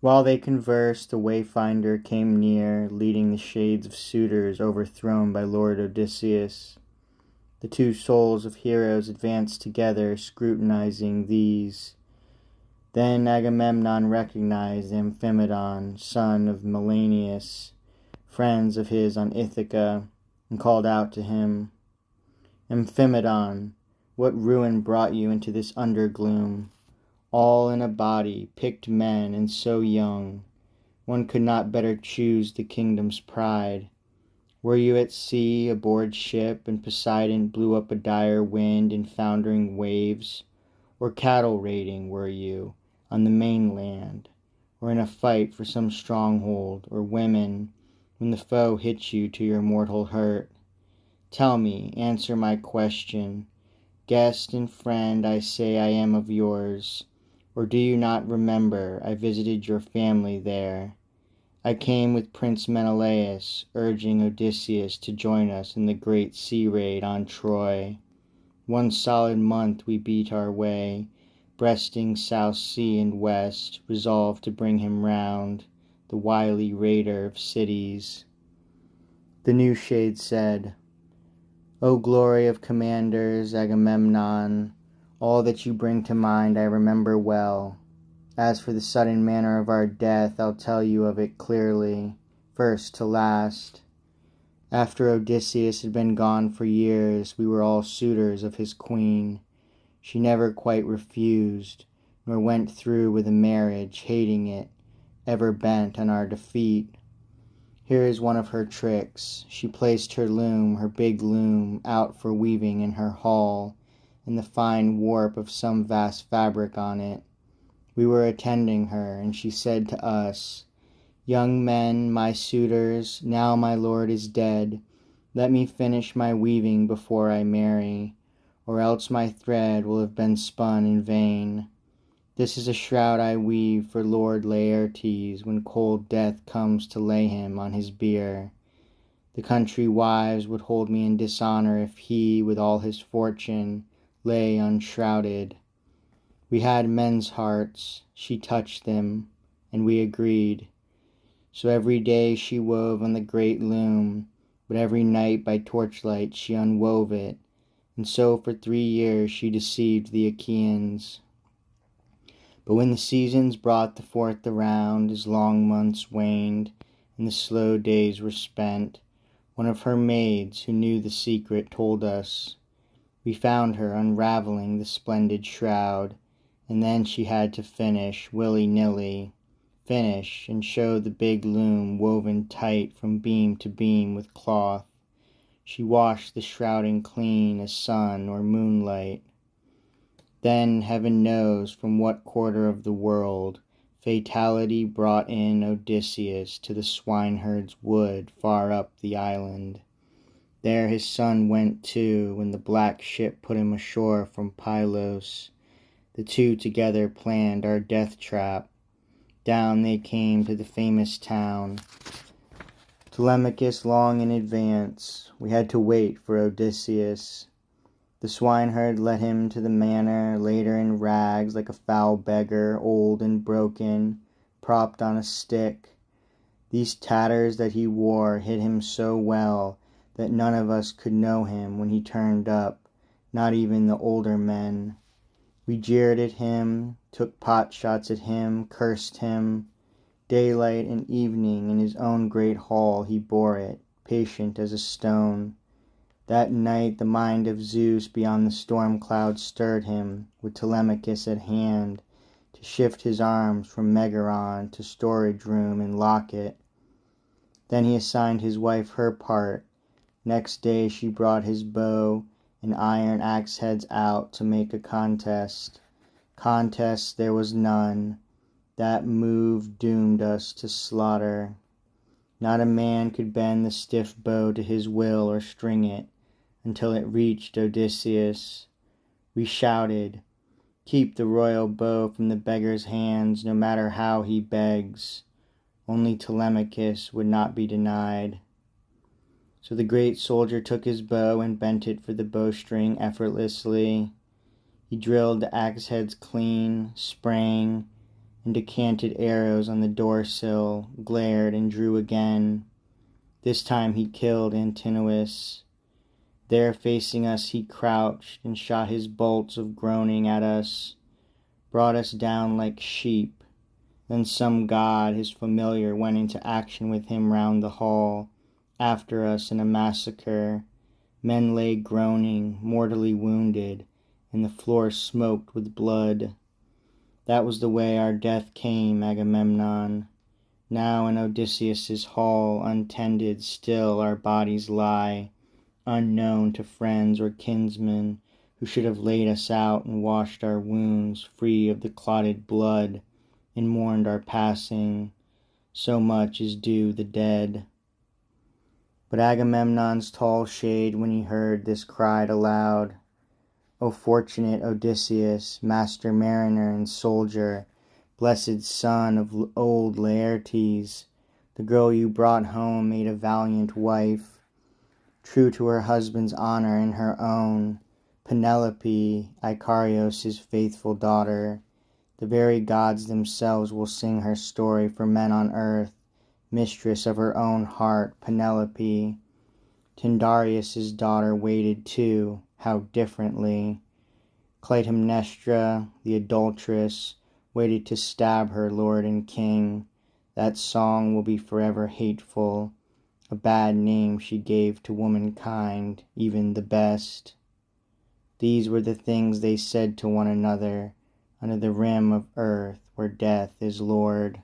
While they conversed, the wayfinder came near, leading the shades of suitors overthrown by Lord Odysseus. The two souls of heroes advanced together, scrutinizing these. Then Agamemnon recognized Amphimedon, son of Melanius, friends of his on Ithaca, and called out to him, Amphimedon, what ruin brought you into this undergloom? All in a body, picked men, and so young. One could not better choose the kingdom's pride. Were you at sea, aboard ship, and Poseidon blew up a dire wind and foundering waves? Or cattle raiding were you, on the mainland? Or in a fight for some stronghold? Or women, when the foe hit you to your mortal hurt? Tell me, answer my question. Guest and friend, I say I am of yours. Or do you not remember I visited your family there? I came with Prince Menelaus, urging Odysseus to join us in the great sea raid on Troy. 1 solid month we beat our way, breasting South Sea and West, resolved to bring him round, the wily raider of cities. The new shade said, O glory of commanders, Agamemnon, all that you bring to mind I remember well. As for the sudden manner of our death, I'll tell you of it clearly, first to last. After Odysseus had been gone for years, we were all suitors of his queen. She never quite refused, nor went through with a marriage, hating it, ever bent on our defeat. Here is one of her tricks. She placed her loom, her big loom, out for weaving in her hall, and the fine warp of some vast fabric on it. We were attending her, and she said to us, Young men, my suitors, now my lord is dead, let me finish my weaving before I marry, or else my thread will have been spun in vain. This is a shroud I weave for Lord Laertes when cold death comes to lay him on his bier. The country wives would hold me in dishonor if he, with all his fortune, lay unshrouded. We had men's hearts, she touched them, and we agreed. So every day she wove on the great loom, but every night by torchlight she unwove it, and so for 3 years she deceived the Achaeans. But when the seasons brought the fourth around, as long months waned, and the slow days were spent, one of her maids, who knew the secret, told us. We found her unraveling the splendid shroud, and then she had to finish, willy-nilly, finish and show the big loom woven tight from beam to beam with cloth. She washed the shrouding clean as sun or moonlight. Then, heaven knows from what quarter of the world, fatality brought in Odysseus to the swineherd's wood far up the island. There his son went too, when the black ship put him ashore from Pylos. The two together planned our death trap. Down they came to the famous town. Telemachus long in advance. We had to wait for Odysseus. The swineherd led him to the manor, later in rags like a foul beggar, old and broken, propped on a stick. These tatters that he wore hid him so well that none of us could know him when he turned up, not even the older men. We jeered at him, took pot shots at him, cursed him. Daylight and evening in his own great hall he bore it, patient as a stone. That night the mind of Zeus beyond the storm cloud stirred him, with Telemachus at hand, to shift his arms from Megaron to storage room and lock it. Then he assigned his wife her part. Next day she brought his bow and iron axe heads out to make a contest. Contest there was none. That move doomed us to slaughter. Not a man could bend the stiff bow to his will or string it, until it reached Odysseus. We shouted, Keep the royal bow from the beggar's hands, no matter how he begs. Only Telemachus would not be denied. So the great soldier took his bow and bent it for the bowstring effortlessly. He drilled the axe heads clean, sprang, and decanted arrows on the door-sill, glared and drew again. This time he killed Antinous. There facing us he crouched and shot his bolts of groaning at us, brought us down like sheep. Then some god, his familiar, went into action with him round the hall, after us in a massacre. Men lay groaning, mortally wounded, and the floor smoked with blood. That was the way our death came, Agamemnon. Now in Odysseus's hall, untended, still our bodies lie, unknown to friends or kinsmen, who should have laid us out and washed our wounds free of the clotted blood, and mourned our passing. So much is due the dead. But Agamemnon's tall shade, when he heard this, cried aloud, O fortunate Odysseus, master mariner and soldier, blessed son of old Laertes, the girl you brought home made a valiant wife, true to her husband's honor and her own, Penelope, Icarios' faithful daughter. The very gods themselves will sing her story for men on earth, mistress of her own heart, Penelope. Tyndareus' daughter waited too, how differently. Clytemnestra, the adulteress, waited to stab her lord and king. That song will be forever hateful, a bad name she gave to womankind, even the best. These were the things they said to one another, under the rim of earth where death is lord.